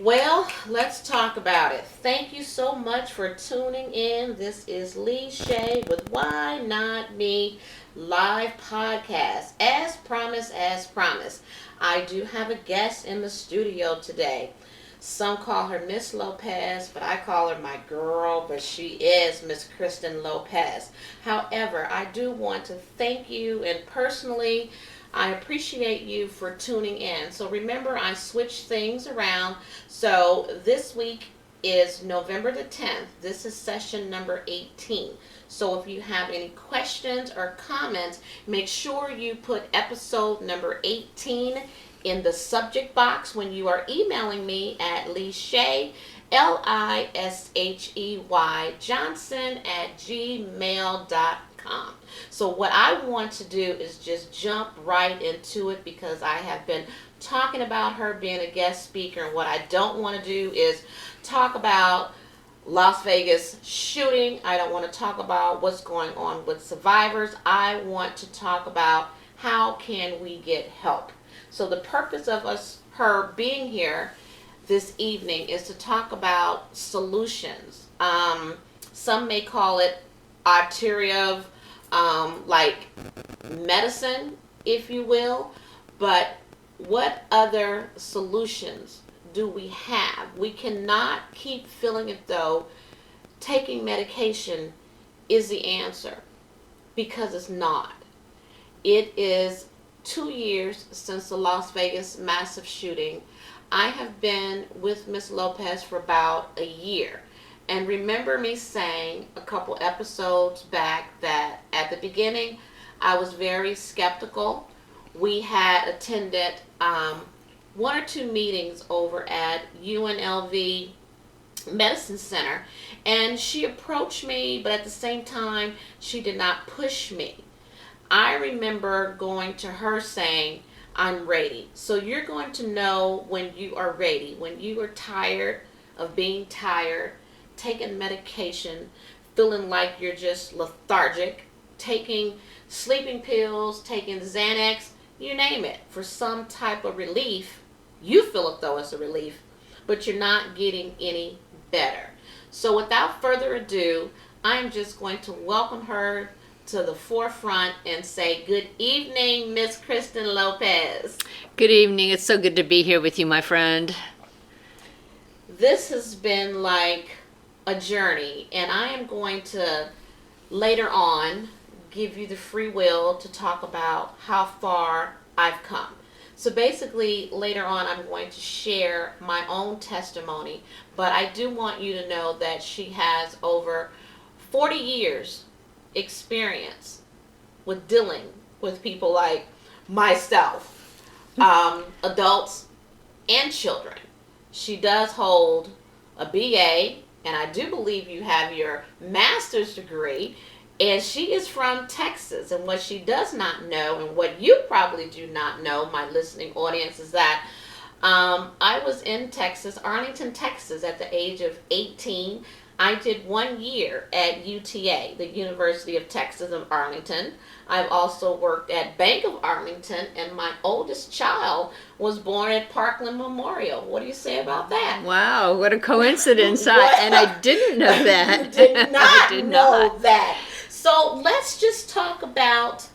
Well, let's talk about it. Thank you so much for tuning in. This is Shey with Why Not Me live podcast. As promised, I do have a guest in the studio today. Some call her Miss Lopez, but I call her my girl, but she is Miss Kirsten Lopez. However, I do want to thank you, and personally, I appreciate you for tuning in. So remember, I switched things around. So this week is November the 10th. This is session number 18. So if you have any questions or comments, make sure you put episode number 18 in the subject box when you are emailing me at Shey, Lishey Johnson at gmail.com. So what I want to do is just jump right into it because I have been talking about her being a guest speaker, and what I don't want to do is talk about Las Vegas shooting. I don't want to talk about what's going on with survivors. I want to talk about how can we get help. So the purpose of her being here this evening is to talk about solutions. Some may call it alternative, like medicine, if you will. But what other solutions do we have? We cannot keep feeling it though taking medication is the answer, because it's not. It is 2 years since the Las Vegas massive shooting. I have been with Miss Lopez for about a year. And remember me saying a couple episodes back that at the beginning I was very skeptical. We had attended one or two meetings over at UNLV Medicine Center, and she approached me, but at the same time she did not push me. I remember going to her saying, I'm ready. So you're going to know when you are ready, when you are tired of being tired, taking medication, feeling like you're just lethargic, taking sleeping pills, taking Xanax, you name it, for some type of relief. You feel it though as a relief, but you're not getting any better. So without further ado, I'm just going to welcome her to the forefront and say good evening, Miss Kristen Lopez. Good evening. It's so good to be here with you, my friend. This has been like a journey, and I am going to later on give you the free will to talk about how far I've come. So basically later on I'm going to share my own testimony, but I do want you to know that she has over 40 years experience with dealing with people like myself, adults and children. She does hold a BA, and I do believe you have your master's degree, and she is from Texas. And what she does not know, and what you probably do not know, my listening audience, is that I was in Texas, Arlington, Texas, at the age of 18. I did 1 year at UTA, the University of Texas of Arlington. I've also worked at Bank of Arlington, and my oldest child was born at Parkland Memorial. What do you say about that? Wow, what a coincidence. And I didn't know that. Did not I did know not. that. So let's just talk about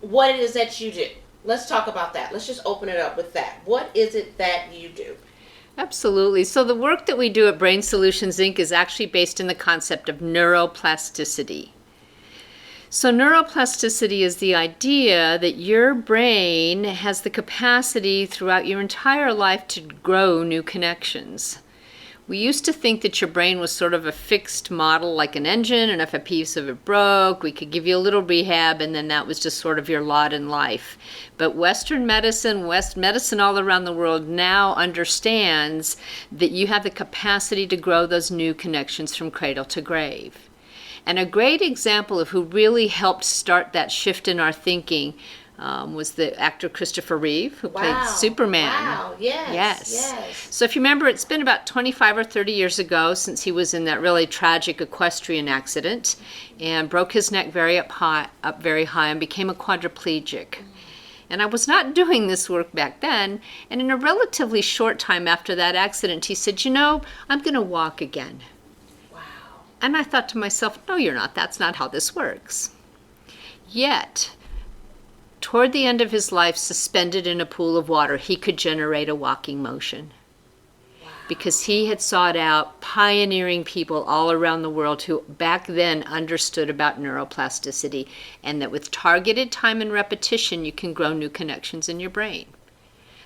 what it is that you do. Let's talk about that. Let's just open it up with that. What is it that you do? Absolutely. So the work that we do at Brain Solutions Inc. is actually based in the concept of neuroplasticity. So neuroplasticity is the idea that your brain has the capacity throughout your entire life to grow new connections. We used to think that your brain was sort of a fixed model like an engine, and if a piece of it broke, we could give you a little rehab, and then that was just sort of your lot in life. But Western medicine, West medicine all around the world now understands that you have the capacity to grow those new connections from cradle to grave. And a great example of who really helped start that shift in our thinking was the actor Christopher Reeve, who played Superman. Wow, yes. So if you remember, it's been about 25 or 30 years ago since he was in that really tragic equestrian accident and broke his neck up very high and became a quadriplegic. And I was not doing this work back then. And in a relatively short time after that accident, he said, I'm going to walk again. Wow. And I thought to myself, no, you're not. That's not how this works. Yet, toward the end of his life, suspended in a pool of water, he could generate a walking motion. Because he had sought out pioneering people all around the world who back then understood about neuroplasticity, and that with targeted time and repetition, you can grow new connections in your brain.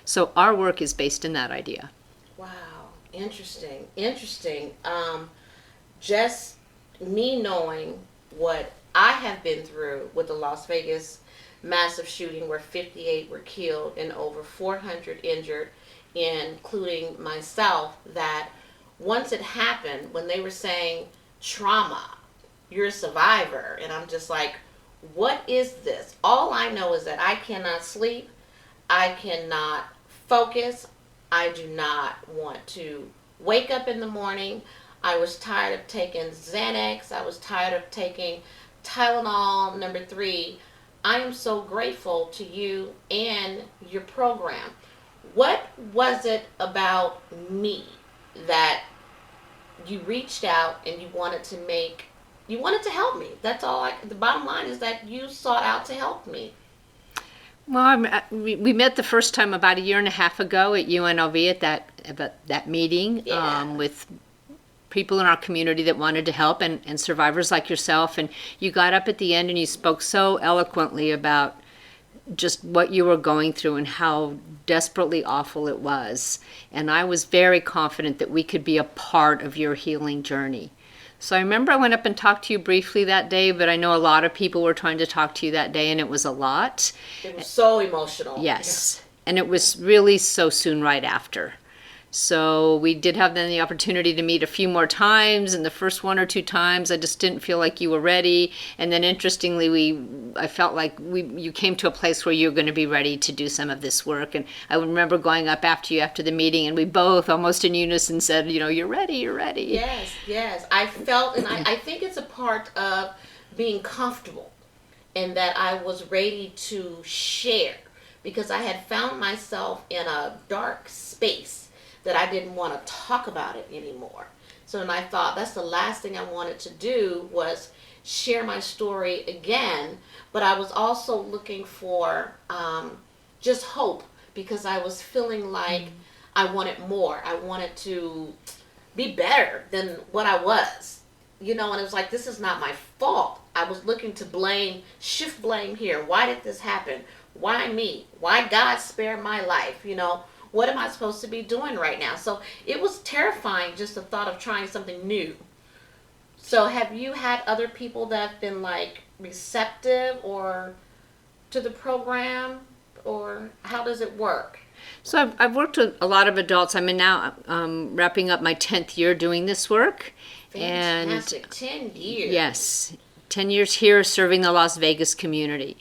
So our work is based in that idea. Wow, interesting. Just me knowing what I have been through with the Las Vegas massive shooting where 58 were killed and over 400 injured, including myself, that once it happened, when they were saying trauma, you're a survivor, and I'm just like, what is this? All I know is that I cannot sleep, I cannot focus, I do not want to wake up in the morning. I was tired of taking Xanax, I was tired of taking Tylenol number 3. I am so grateful to you and your program. What was it about me that you reached out and you wanted to help me? That's all. The bottom line is that you sought out to help me. Well, we met the first time about a year and a half ago at UNLV at that meeting. Yeah. With people in our community that wanted to help and survivors like yourself. And you got up at the end and you spoke so eloquently about just what you were going through and how desperately awful it was. And I was very confident that we could be a part of your healing journey. So I remember I went up and talked to you briefly that day, but I know a lot of people were trying to talk to you that day, and it was a lot. It was so emotional. Yes. And it was really so soon right after. So we did have then the opportunity to meet a few more times, and the first 1 or 2 times I just didn't feel like you were ready. And then interestingly, I felt like you came to a place where you were going to be ready to do some of this work. And I remember going up after you after the meeting, and we both almost in unison said, you're ready, you're ready. Yes. I felt, and I think it's a part of being comfortable, and that I was ready to share, because I had found myself in a dark space that I didn't want to talk about it anymore. So then I thought that's the last thing I wanted to do was share my story again. But I was also looking for just hope, because I was feeling like I wanted more. I wanted to be better than what I was. And it was like, this is not my fault. I was looking to shift blame here. Why did this happen? Why me? Why God spare my life? What am I supposed to be doing right now? So it was terrifying, just the thought of trying something new. So have you had other people that have been receptive or to the program, or how does it work? So I've worked with a lot of adults. I'm now wrapping up my 10th year doing this work. Fantastic. And 10 years. Yes, 10 years here serving the Las Vegas community.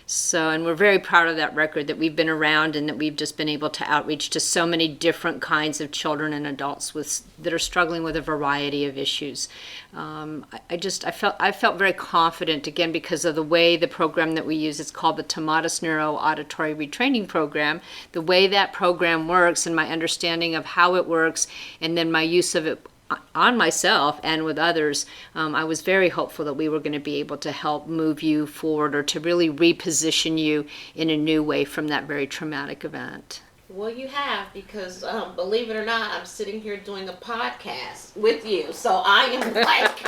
So, and we're very proud of that record, that we've been around and that we've just been able to outreach to so many different kinds of children and adults that are struggling with a variety of issues. I felt very confident, again, because of the way the program that we use, it's called the Tomatis Neuro Auditory Retraining Program. The way that program works and my understanding of how it works, and then my use of it on myself and with others, I was very hopeful that we were going to be able to help move you forward, or to really reposition you in a new way from that very traumatic event. Well, you have, because believe it or not, I'm sitting here doing a podcast with you. So I am like,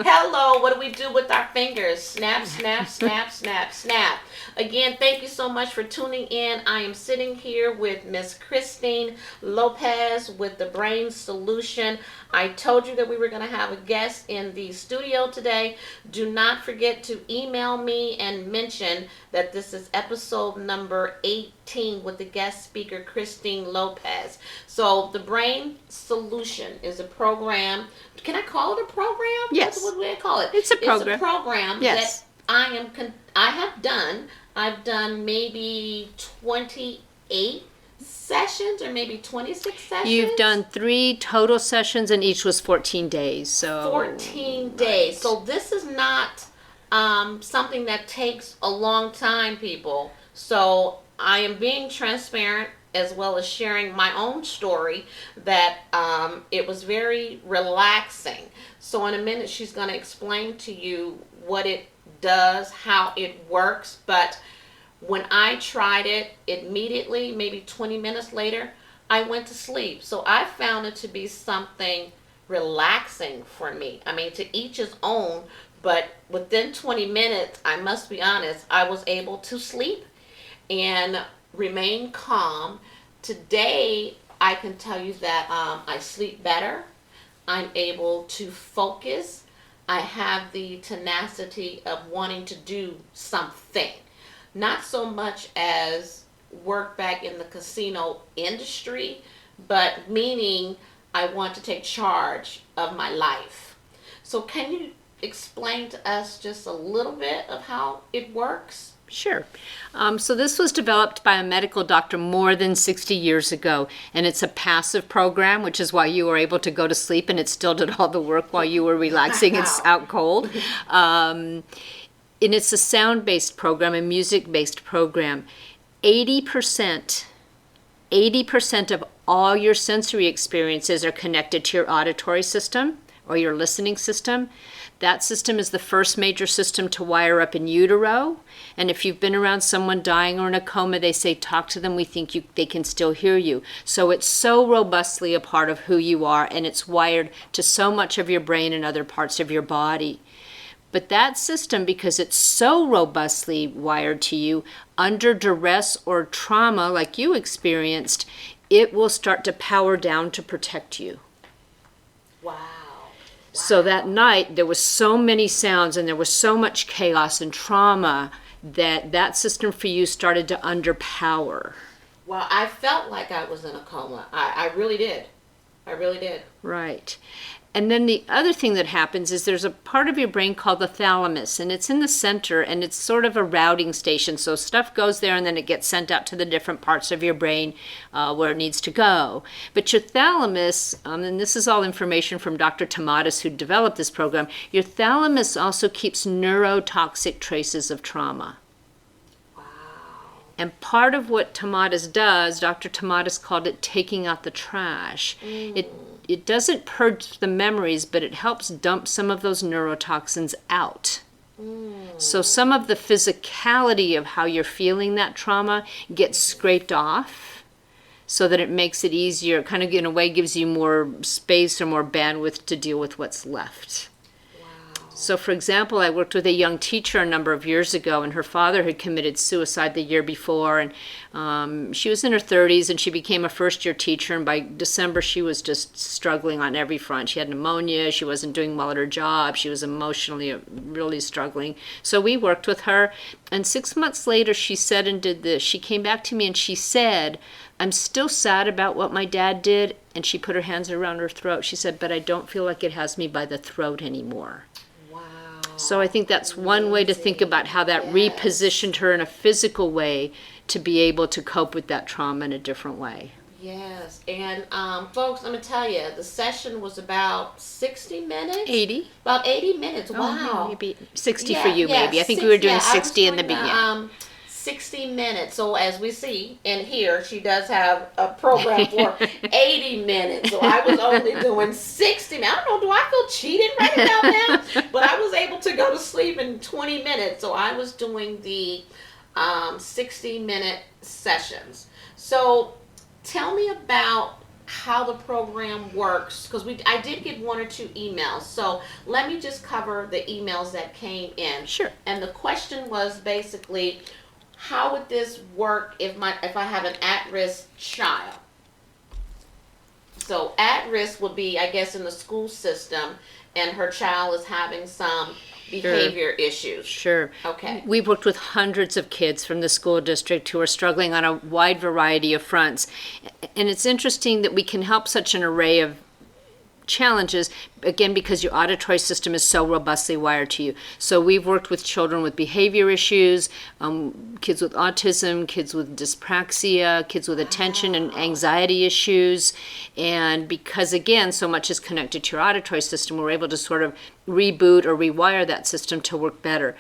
hello, what do we do with our fingers? Snap, snap, snap, snap, snap. Again, thank you so much for tuning in. I am sitting here with Miss Kirsten Lopez with the Brain Solution. I told you that we were going to have a guest in the studio today. Do not forget to email me and mention that this is episode number 18 with the guest speaker, Kirsten Lopez. So the Brain Solution is a program. Can I call it a program? Yes. That's what we call it. It's a program. It's a program Yes. that I've done maybe 28 sessions, or maybe 26 sessions. You've done 3 total sessions, and each was 14 days. So 14 days. So this is not something that takes a long time, people. So I am being transparent as well as sharing my own story that it was very relaxing. So in a minute, she's going to explain to you what it does, how it works. But when I tried it, immediately, maybe 20 minutes later, I went to sleep. So I found it to be something relaxing for me. I mean, to each his own, but within 20 minutes, I must be honest, I was able to sleep and remain calm. Today, I can tell you that I sleep better. I'm able to focus. I have the tenacity of wanting to do something. Not so much as work back in the casino industry, but meaning I want to take charge of my life. So can you explain to us just a little bit of how it works? Sure. So this was developed by a medical doctor more than 60 years ago, and it's a passive program, which is why you were able to go to sleep and it still did all the work while you were relaxing. Wow. It's out cold. And it's a sound-based program, a music-based program. 80% of all your sensory experiences are connected to your auditory system or your listening system. That system is the first major system to wire up in utero. And if you've been around someone dying or in a coma, they say, talk to them, we think they can still hear you. So it's so robustly a part of who you are, and it's wired to so much of your brain and other parts of your body. But that system, because it's so robustly wired to you, under duress or trauma like you experienced, it will start to power down to protect you. Wow. So that night, there was so many sounds and there was so much chaos and trauma that system for you started to underpower. Well, I felt like I was in a coma. I really did. I really did. Right. And then the other thing that happens is there's a part of your brain called the thalamus, and it's in the center, and it's sort of a routing station. So stuff goes there, and then it gets sent out to the different parts of your brain where it needs to go. But your thalamus, and this is all information from Dr. Tomatis, who developed this program, your thalamus also keeps neurotoxic traces of trauma. Wow. And part of what Tomatis does, Dr. Tomatis called it taking out the trash. It doesn't purge the memories, but it helps dump some of those neurotoxins out. So some of the physicality of how you're feeling that trauma gets scraped off so that it makes it easier, kind of in a way gives you more space or more bandwidth to deal with what's left. So, for example, I worked with a young teacher a number of years ago, and her father had committed suicide the year before, and she was in her 30s, and she became a first-year teacher, and by December, she was just struggling on every front. She had pneumonia, she wasn't doing well at her job, she was emotionally really struggling. So we worked with her, and 6 months later, she said and did this. She came back to me, and she said, I'm still sad about what my dad did, and she put her hands around her throat. She said, but I don't feel like it has me by the throat anymore. So I think that's one way to think about how that repositioned her in a physical way to be able to cope with that trauma in a different way. Yes, and folks, let me tell you, the session was about 60 minutes? 80? About 80 minutes, Oh, wow. maybe 60 for you, maybe. I think we were doing 60 in the beginning. 60 minutes. So as we see in here, she does have a program for 80 minutes. So I was only doing 60 minutes. I don't know, do I feel cheated right about now? But I was able to go to sleep in 20 minutes. So I was doing the 60-minute sessions. So tell me about how the program works, because I did get 1 or 2 emails. So let me just cover the emails that came in. Sure. And the question was basically, how would this work if I have an at-risk child? So at-risk would be, I guess, in the school system, and her child is having some behavior issues. Sure. Okay. We've worked with hundreds of kids from the school district who are struggling on a wide variety of fronts. And it's interesting that we can help such an array of challenges, again, because your auditory system is so robustly wired to you. So we've worked with children with behavior issues, kids with autism, kids with dyspraxia, kids with attention and anxiety issues. And because, again, so much is connected to your auditory system, we're able to sort of reboot or rewire that system to work better.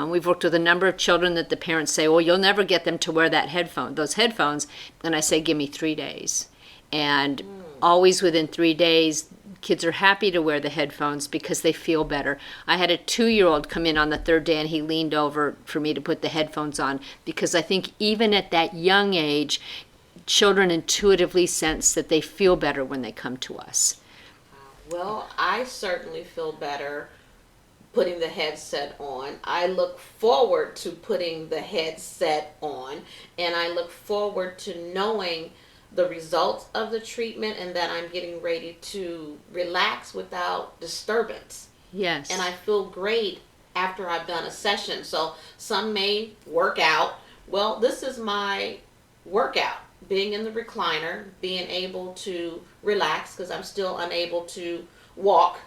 We've worked with a number of children that the parents say, well, you'll never get them to wear those headphones. And I say, give me 3 days. And always within 3 days, kids are happy to wear the headphones because they feel better. I had a 2-year-old come in on the 3rd day and he leaned over for me to put the headphones on, because I think even at that young age, children intuitively sense that they feel better when they come to us. Well, I certainly feel better putting the headset on. I look forward to putting the headset on, and I look forward to knowing the results of the treatment and that I'm getting ready to relax without disturbance. Yes. And I feel great after I've done a session. So some may work out. Well, this is my workout. Being in the recliner, being able to relax because I'm still unable to walk.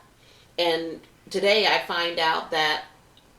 And today I find out that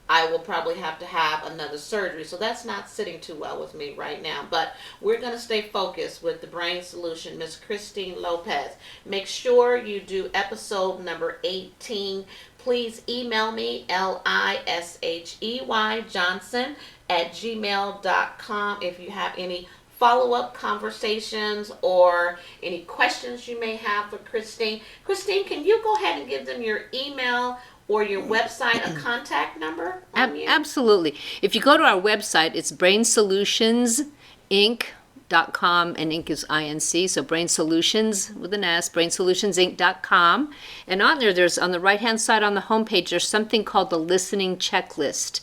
I will probably have to have another surgery. So that's not sitting too well with me right now. But we're going to stay focused with the Brain Solution, Miss Kirsten Lopez. Make sure you do episode number 18. Please email me, LISHEY Johnson @gmail.com if you have any follow-up conversations or any questions you may have for Christine. Christine, can you go ahead and give them your email or your website, a contact number on you? Absolutely. If you go to our website, it's brainsolutionsinc.com, and Inc is INC, so Brain Solutions with an S, brainsolutionsinc.com. And on there's on the right-hand side on the homepage, there's something called the listening checklist.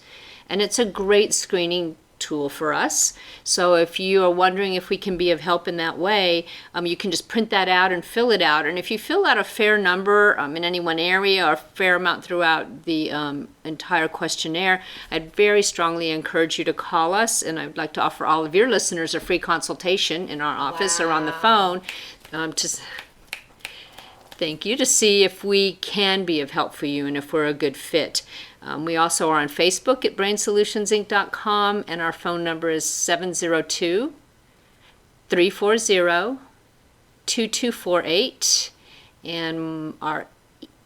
And it's a great screening tool for us. So if you are wondering if we can be of help in that way, you can just print that out and fill it out. And if you fill out a fair number in any one area or a fair amount throughout the entire questionnaire, I'd very strongly encourage you to call us. And I'd like to offer all of your listeners a free consultation in our office or on the phone thank you, to see if we can be of help for you and if we're a good fit. We also are on Facebook at brainsolutionsinc.com, and our phone number is 702-340-2248. And our,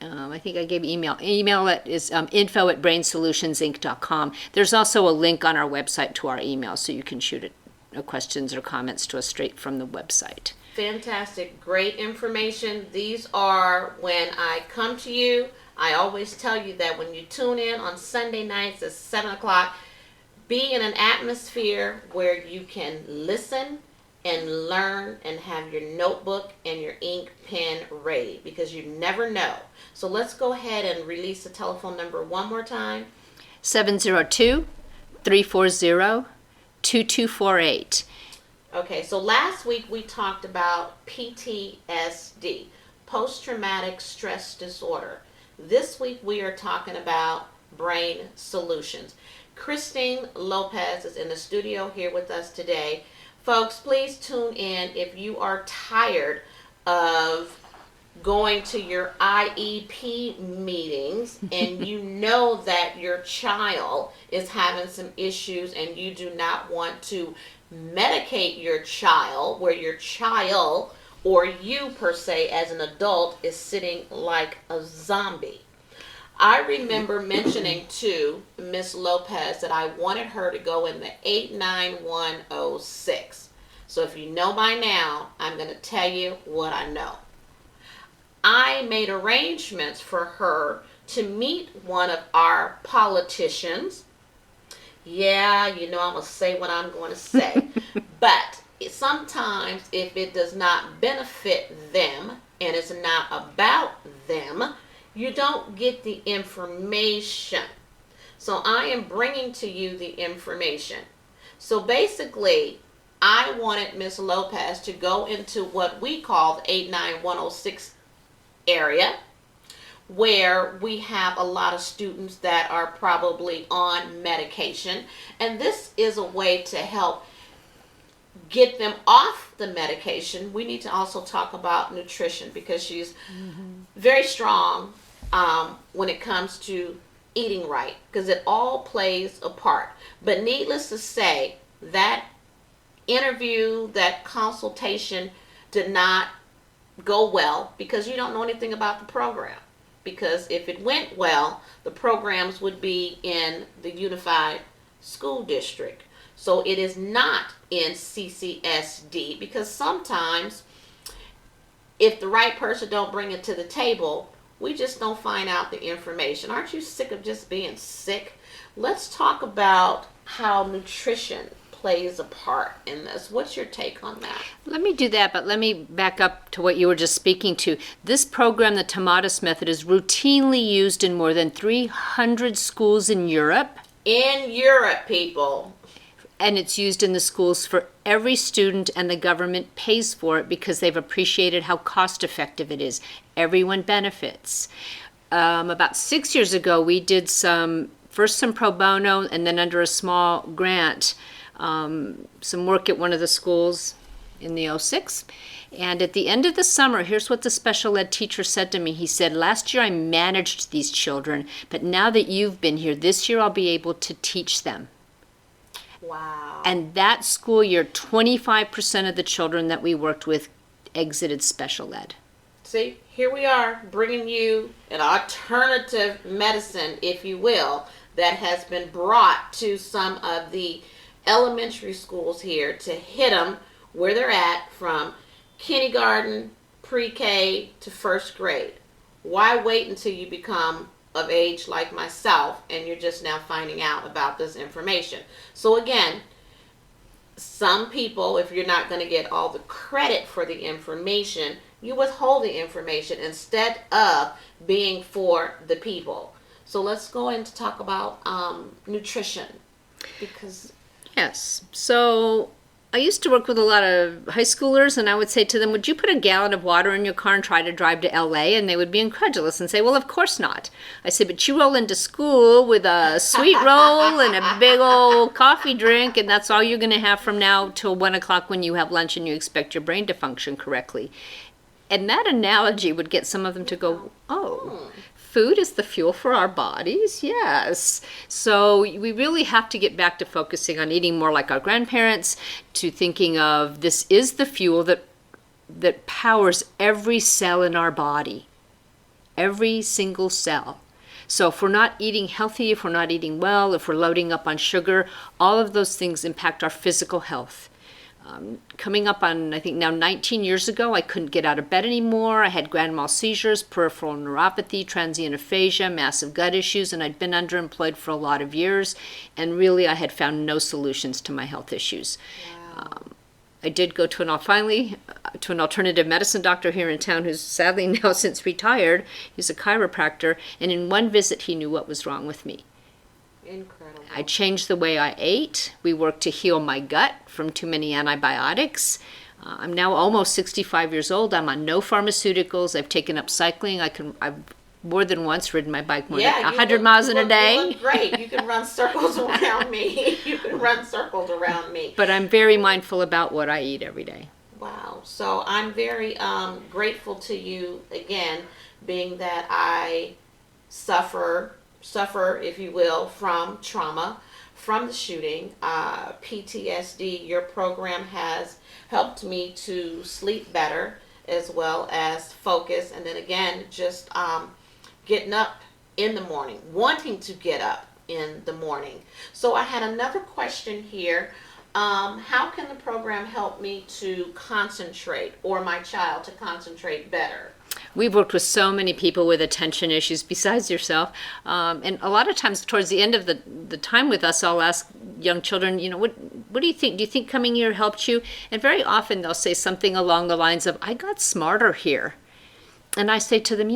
I think I gave email. Email it is info@brainsolutionsinc.com. There's also a link on our website to our email, so you can shoot it, questions or comments to us straight from the website. Fantastic. Great information. These are when I come to you. I always tell you that when you tune in on Sunday nights at 7 o'clock, be in an atmosphere where you can listen and learn and have your notebook and your ink pen ready, because you never know. So let's go ahead and release the telephone number one more time. 702-340-2248. Okay, so last week we talked about PTSD, post-traumatic stress disorder. This week we are talking about brain solutions. Kirsten Lopez is in the studio here with us today. Folks, please tune in if you are tired of going to your IEP meetings and you know that your child is having some issues and you do not want to medicate your child, where your child or you per se as an adult is sitting like a zombie. I remember mentioning to Miss Lopez that I wanted her to go in the 89106. So if you know by now, I'm going to tell you what I know. I made arrangements for her to meet one of our politicians. Yeah, you know I'm going to say what I'm going to say. But sometimes if it does not benefit them and it's not about them, you don't get the information. So I am bringing to you the information. So basically, I wanted Miss Lopez to go into what we call the 89106 area, where we have a lot of students that are probably on medication. And this is a way to help get them off the medication, we need to also talk about nutrition, because she's very strong when it comes to eating right, because it all plays a part. But needless to say, that interview, that consultation did not go well, because you don't know anything about the program. Because if it went well, the programs would be in the Unified School District. So it is not in CCSD, because sometimes if the right person don't bring it to the table, we just don't find out the information. Aren't you sick of just being sick? Let's talk about how nutrition plays a part in this. What's your take on that? Let me do that, but let me back up to what you were just speaking to. This program, the Tomatis Method, is routinely used in more than 300 schools in Europe. In Europe, people. And it's used in the schools for every student, and the government pays for it because they've appreciated how cost effective it is. Everyone benefits. About 6 years ago, we did first some pro bono, and then under a small grant, some work at one of the schools in the 06. And at the end of the summer, here's what the special ed teacher said to me. He said, last year I managed these children, but now that you've been here, this year I'll be able to teach them. Wow. And that school year, 25% of the children that we worked with exited special ed. See, here we are bringing you an alternative medicine, if you will, that has been brought to some of the elementary schools here to hit them where they're at, from kindergarten, pre-K to first grade. Why wait until you become of age like myself and you're just now finding out about this information? So again, some people, if you're not going to get all the credit for the information, you withhold the information instead of being for the people. So let's go in to talk about nutrition, because Yes. So I used to work with a lot of high schoolers, and I would say to them, would you put a gallon of water in your car and try to drive to LA? And they would be incredulous and say, well, of course not. I said, but you roll into school with a sweet roll and a big old coffee drink, and that's all you're going to have from now till 1 o'clock when you have lunch and you expect your brain to function correctly. And that analogy would get some of them to go, oh, food is the fuel for our bodies? Yes. So we really have to get back to focusing on eating more like our grandparents, to thinking of this is the fuel that powers every cell in our body, every single cell. So if we're not eating healthy, if we're not eating well, if we're loading up on sugar, all of those things impact our physical health. Coming up on, I think now 19 years ago, I couldn't get out of bed anymore. I had grand mal seizures, peripheral neuropathy, transient aphasia, massive gut issues, and I'd been underemployed for a lot of years. And really, I had found no solutions to my health issues. wow. I did go to an alternative medicine doctor here in town, who's sadly now since retired. He's a chiropractor, and in one visit, he knew what was wrong with me. Incredible. I changed the way I ate. We worked to heal my gut from too many antibiotics. I'm now almost 65 years old. I'm on no pharmaceuticals. I've taken up cycling. I've more than once ridden my bike more than 100 miles in a day. You look great. You can run circles around me. You can run circles around me. But I'm very mindful about what I eat every day. Wow. So I'm very grateful to you again, being that I suffer, if you will, from trauma, from the shooting, PTSD. Your program has helped me to sleep better, as well as focus, and then again, just getting up in the morning, wanting to get up in the morning. So I had another question here. How can the program help me to concentrate, or my child to concentrate better? We've worked with so many people with attention issues besides yourself. And a lot of times towards the end of the time with us, I'll ask young children, what do you think? Do you think coming here helped you? And very often they'll say something along the lines of, I got smarter here. And I say to them,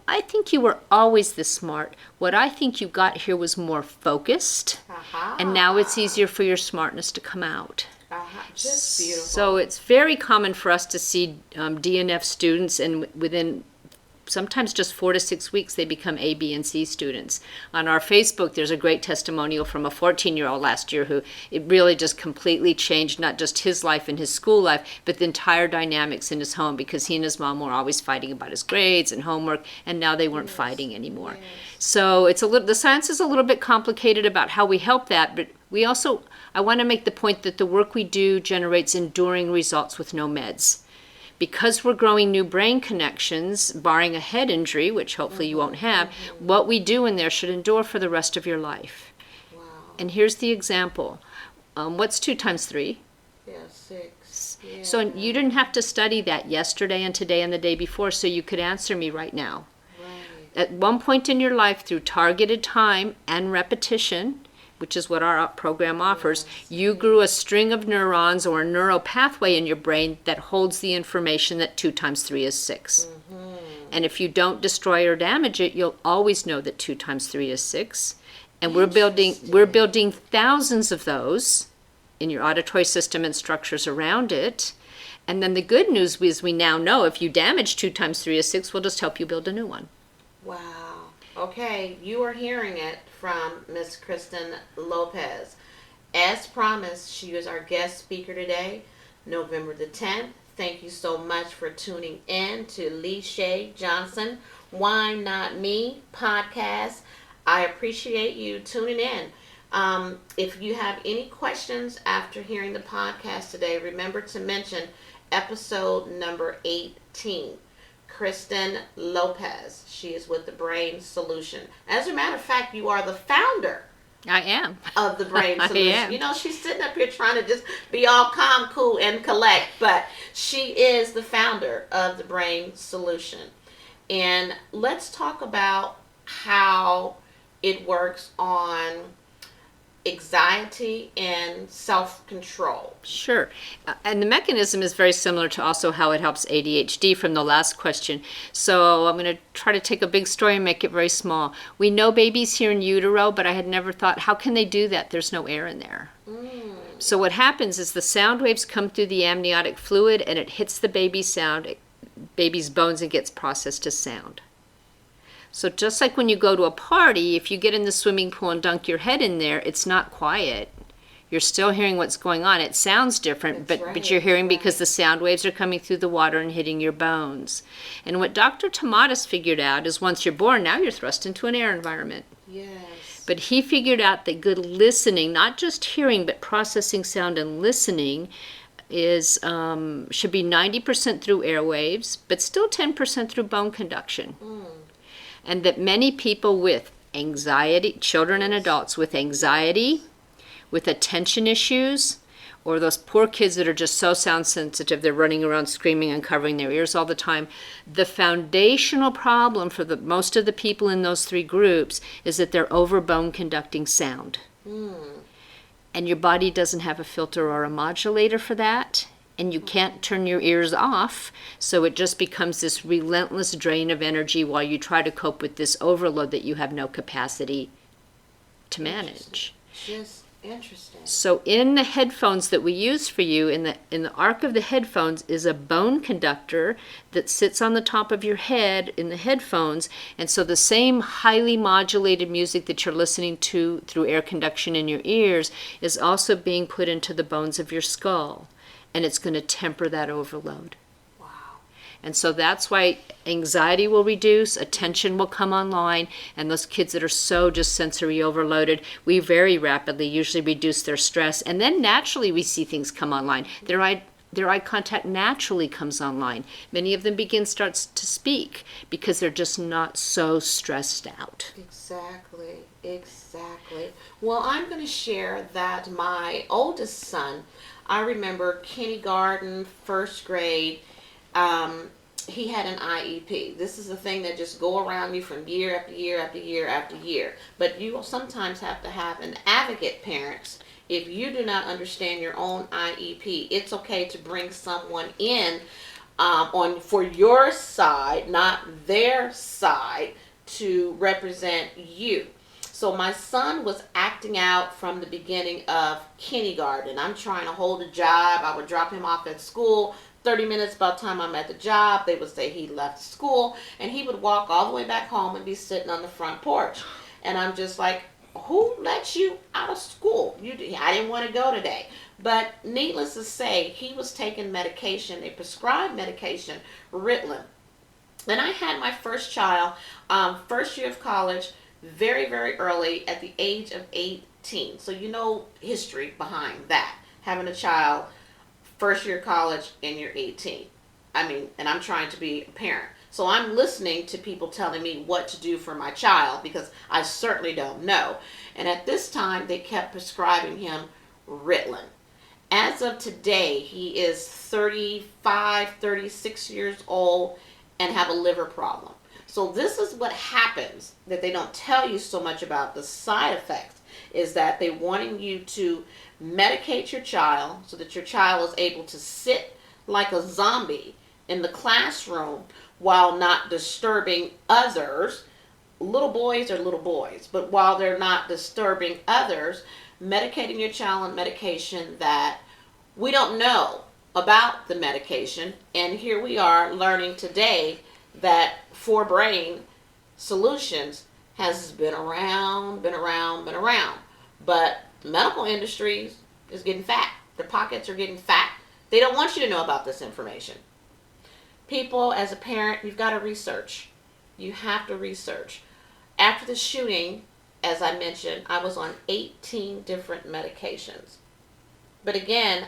I think you were always this smart. What I think you got here was more focused. Aha. And now it's easier for your smartness to come out. Just beautiful. So it's very common for us to see DNF students, and within sometimes just 4 to 6 weeks, they become A, B, and C students. On our Facebook, there's a great testimonial from a 14-year-old last year who it really just completely changed not just his life and his school life, but the entire dynamics in his home, because he and his mom were always fighting about his grades and homework, and now they weren't fighting anymore. So it's the science is a little bit complicated about how we help that, but I want to make the point that the work we do generates enduring results with no meds. Because we're growing new brain connections, barring a head injury, which hopefully you won't have, what we do in there should endure for the rest of your life. Wow. And here's the example. What's 2 times 3? Yeah, 6. Yeah. So you didn't have to study that yesterday and today and the day before, so you could answer me right now. Right. At one point in your life, through targeted time and repetition, which is what our program offers, you grew a string of neurons or a neural pathway in your brain that holds the information that 2 times 3 is 6. And if you don't destroy or damage it, you'll always know that 2 times 3 is 6. And we're building thousands of those in your auditory system and structures around it. And then the good news is we now know if you damage 2 times 3 is 6, we'll just help you build a new one. Wow. Okay, you are hearing it from Miss Kirsten Lopez. As promised, she is our guest speaker today, November the 10th. Thank you so much for tuning in to Shey Johnson, Why Not Me podcast. I appreciate you tuning in. If you have any questions after hearing the podcast today, remember to mention episode number 18. Kristen Lopez. She is with the Brain Solution. As a matter of fact, you are the founder. I am. Of the Brain Solution. I am. You know, she's sitting up here trying to just be all calm, cool, and collect, but she is the founder of the Brain Solution. And let's talk about how it works on anxiety and self-control. Sure. And the mechanism is very similar to also how it helps ADHD from the last question. So I'm going to try to take a big story and make it very small. We know babies hear in utero, but I had never thought, how can they do that? There's no air in there. So what happens is the sound waves come through the amniotic fluid and it hits the baby's bones and gets processed as sound. So just like when you go to a party, if you get in the swimming pool and dunk your head in there, it's not quiet. You're still hearing what's going on. It sounds different, but you're hearing because the sound waves are coming through the water and hitting your bones. And what Dr. Tomatis figured out is once you're born, now you're thrust into an air environment. Yes. But he figured out that good listening, not just hearing, but processing sound and listening, is should be 90% through airwaves, but still 10% through bone conduction. And that many people with anxiety, children and adults with anxiety, with attention issues, or those poor kids that are just so sound sensitive, they're running around screaming and covering their ears all the time. The foundational problem for most of the people in those 3 groups is that they're over bone conducting sound. And your body doesn't have a filter or a modulator for that. And you can't turn your ears off, so it just becomes this relentless drain of energy while you try to cope with this overload that you have no capacity to manage. Just interesting. So in the headphones that we use for you, in the arc of the headphones is a bone conductor that sits on the top of your head in the headphones, and so the same highly modulated music that you're listening to through air conduction in your ears is also being put into the bones of your skull. And it's going to temper that overload. Wow. And so that's why anxiety will reduce, attention will come online, and those kids that are so just sensory overloaded, we very rapidly usually reduce their stress, and then naturally we see things come online. Their eye contact naturally comes online. Many of them starts to speak because they're just not so stressed out. Exactly. Well, I'm going to share that my oldest son, I remember kindergarten, 1st grade, he had an IEP. This is a thing that just go around you from year after year after year after year. But you will sometimes have to have an advocate, parents. If you do not understand your own IEP, it's okay to bring someone in for your side, not their side, to represent you. So my son was acting out from the beginning of kindergarten. I'm trying to hold a job. I would drop him off at school, 30 minutes by the time I'm at the job. They would say he left school, and he would walk all the way back home and be sitting on the front porch. And I'm just like, who let you out of school? I didn't want to go today. But needless to say, he was taking medication, a prescribed medication, Ritalin. And I had my first child, first year of college, very, very early at the age of 18. So you know history behind that. Having a child, first year of college, and you're 18. I mean, and I'm trying to be a parent. So I'm listening to people telling me what to do for my child because I certainly don't know. And at this time, they kept prescribing him Ritalin. As of today, he is 35, 36 years old and have a liver problem. So this is what happens that they don't tell you so much about the side effects, is that they wanting you to medicate your child so that your child is able to sit like a zombie in the classroom while not disturbing others. Little boys are little boys, but while they're not disturbing others, medicating your child on medication that we don't know about the medication. And here we are learning today that For Brain Solutions has been around. But the medical industry is getting fat. Their pockets are getting fat. They don't want you to know about this information. People, as a parent, you've got to research. You have to research. After the shooting, as I mentioned, I was on 18 different medications. But again,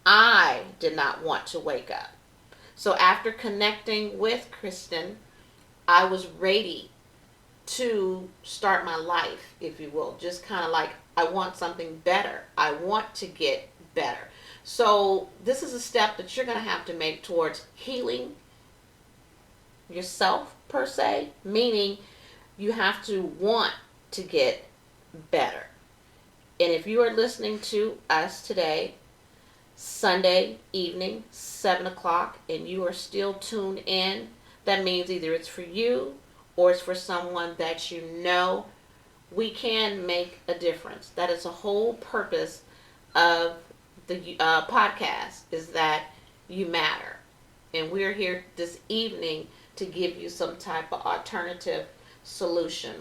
I did not want to wake up. So after connecting with Kristen, I was ready to start my life, if you will. Just kind of like, I want something better. I want to get better. So this is a step that you're going to have to make towards healing yourself, per se, meaning you have to want to get better. And if you are listening to us today, Sunday evening, 7 o'clock, and you are still tuned in, that means either it's for you or it's for someone that you know. We can make a difference. That is the whole purpose of the podcast, is that you matter. And we're here this evening to give you some type of alternative solution.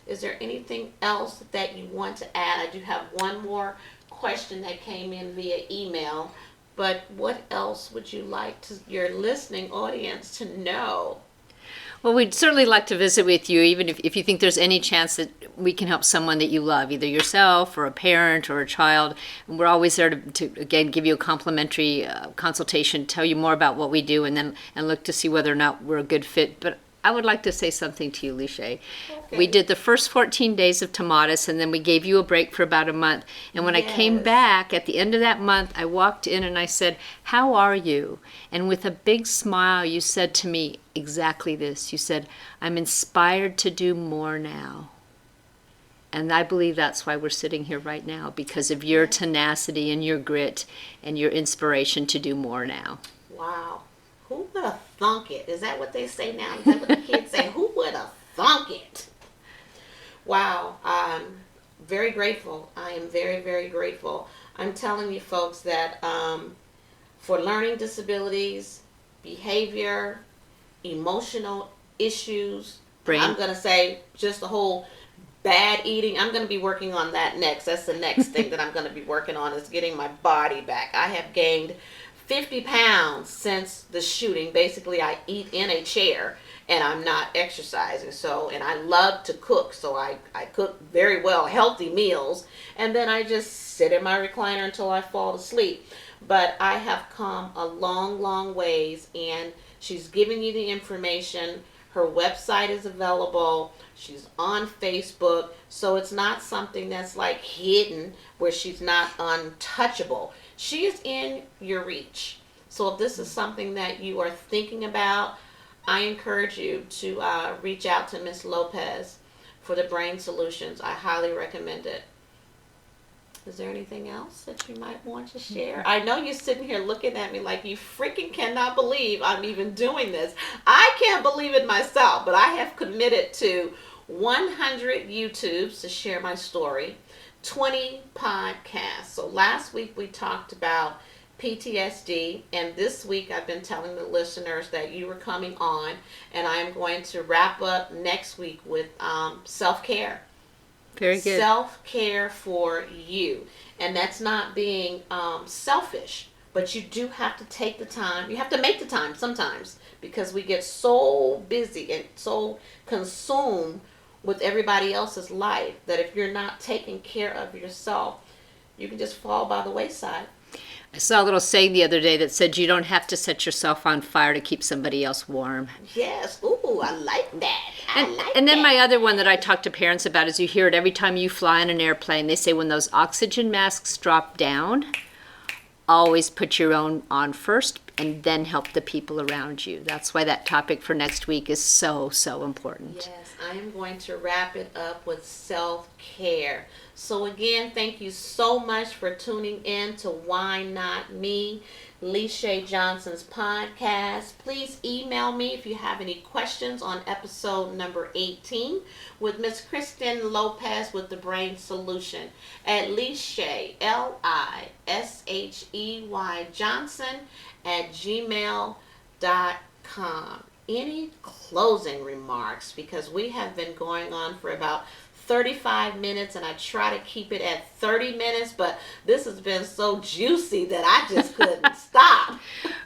Is there anything else that you want to add? I do have one more question that came in via email, but what else would you like to your listening audience to know? Well, we'd certainly like to visit with you, even if you think there's any chance that we can help someone that you love, either yourself or a parent or a child. And we're always there to again, give you a complimentary consultation, tell you more about what we do, and look to see whether or not we're a good fit. But I would like to say something to you, Shey. Okay. We did the first 14 days of Tomatis, and then we gave you a break for about a month. And when I came back at the end of that month, I walked in and I said, "How are you?" And with a big smile, you said to me exactly this. You said, "I'm inspired to do more now." And I believe that's why we're sitting here right now, because of your tenacity and your grit and your inspiration to do more now. Wow. Who would have thunk it? Is that what they say now? Is that what the kids say? Who would have thunk it? Wow. I'm very grateful. I am very, very grateful. I'm telling you folks that for learning disabilities, behavior, emotional issues, I'm going to say just the whole bad eating. I'm going to be working on that next. That's the next thing that I'm going to be working on, is getting my body back. I have gained 50 pounds since the shooting. Basically, I eat in a chair and I'm not exercising. So, and I love to cook. So I cook very well, healthy meals. And then I just sit in my recliner until I fall asleep. But I have come a long, long ways, and she's giving you the information. Her website is available. She's on Facebook. So it's not something that's like hidden where she's not untouchable. She is in your reach. So if this is something that you are thinking about, I encourage you to reach out to Miss Lopez for the Brain Solutions. I highly recommend it. Is there anything else that you might want to share? I know you're sitting here looking at me like you freaking cannot believe I'm even doing this. I can't believe it myself, but I have committed to 100 YouTubes to share my story, 20 podcasts. So last week we talked about PTSD, and this week I've been telling the listeners that you were coming on, and I am going to wrap up next week with self-care. Very good. Self-care for you. And that's not being selfish, but you do have to take the time. You have to make the time sometimes, because we get so busy and so consumed with everybody else's life that if you're not taking care of yourself, you can just fall by the wayside. I saw a little saying the other day that said you don't have to set yourself on fire to keep somebody else warm. Yes. Ooh, I like that. And then my other one that I talk to parents about is you hear it every time you fly in an airplane. They say when those oxygen masks drop down, always put your own on first and then help the people around you. That's why that topic for next week is so, so important. Yes, I am going to wrap it up with self-care. So again, thank you so much for tuning in to Why Not Me, Shey Johnson's podcast. Please email me if you have any questions on episode number 18 with Miss Kirsten Lopez with the Brain Solution at Shey, LISHEY Johnson at gmail.com. Any closing remarks? Because we have been going on for about 35 minutes, and I try to keep it at 30 minutes, but this has been so juicy that I just couldn't stop.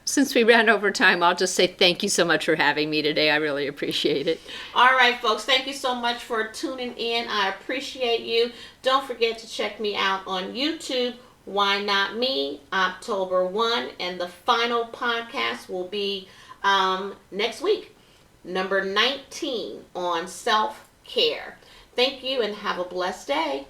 Since we ran over time, I'll just say thank you so much for having me today. I really appreciate it. All right, folks, thank you so much for tuning in. I appreciate you. Don't forget to check me out on YouTube, Why Not Me, October 1, and the final podcast will be next week, number 19 on self-care. Thank you and have a blessed day.